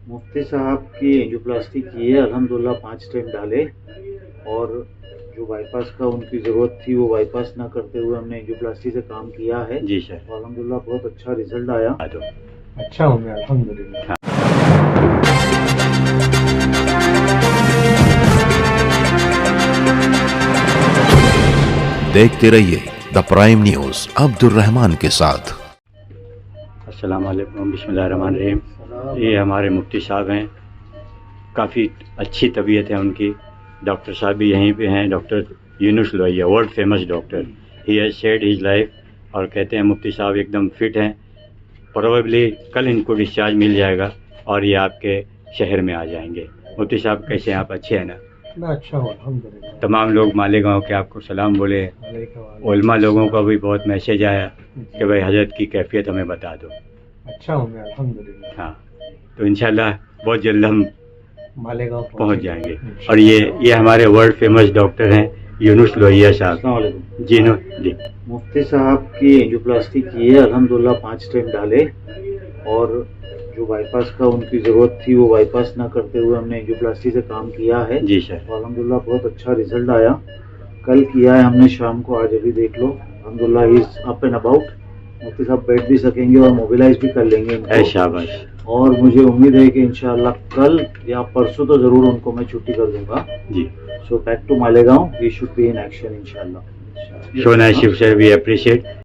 मुफ्ती साहब की एंजियोप्लास्टी की है, अल्हम्दुलिल्लाह 5 स्टेंट डाले और जो बाईपास का उनकी ज़रूरत थी वो बाईपास ना करते हुए हमने एंजियोप्लास्टी से काम किया है जी सर। और अल्हम्दुलिल्लाह बहुत अच्छा रिजल्ट आया। अच्छा हो गया अल्हम्दुलिल्लाह। देखते रहिए the prime news Abdul Rahman के साथ। अस्सलाम वालेकुम, बिस्मिल्लाहिर्रहमानिर्रहीम। ये हमारे मुफ्ती साहब हैं, काफ़ी अच्छी तबीयत है उनकी। डॉक्टर साहब भी यहीं पे हैं, doctor Yunus Lohia, world famous doctor. He has shared his life और कहते हैं मुफ्ती साहब एकदम फिट हैं। प्रोबेबली कल इनको डिस्चार्ज मिल जाएगा और ये आपके शहर में आ जाएंगे। मुफ्ती साहब कैसे हैं आप? अच्छे हैं ना? मैं अच्छा हूँ अल्हम्दुलिल्लाह। तमाम लोग मालेगांव के आपको सलाम बोले। उलमा लोगों का भी बहुत मैसेज आया कि भाई हज़रत की कैफियत हमें बता दो। अच्छा हो गया अल्हम्दुलिल्लाह। हाँ, तो इंशाल्लाह बहुत जल्द हम मालेगांव पहुंच जाएंगे। और ये हमारे वर्ल्ड फेमस डॉक्टर हैं यूनुस लोहिया साहब। अस्सलाम वालेकुम। जी मुफ्ती साहब की एंजियोप्लास्टी की है, अल्हम्दुलिल्लाह 5 स्टेंट डाले और जो बाईपास का उनकी ज़रूरत थी वो बाईपास ना करते हुए हमने एंजियोप्लास्टी से काम किया है जी सर। और अल्हम्दुलिल्लाह बहुत अच्छा रिजल्ट आया। कल किया है हमने शाम को, आज अभी देख लो अल्हम्दुलिल्लाह he is up and about. मुफ्ती साहब बैठ भी सकेंगे और मोबिलाइज भी कर लेंगे इनको। ऐ शाबाश। और मुझे उम्मीद है कि इंशाअल्लाह कल या परसों तो ज़रूर उनको मैं छुट्टी कर दूंगा। जी, so back to Malegaon, we should be in action इंशाअल्लाह। So nice, we appreciate.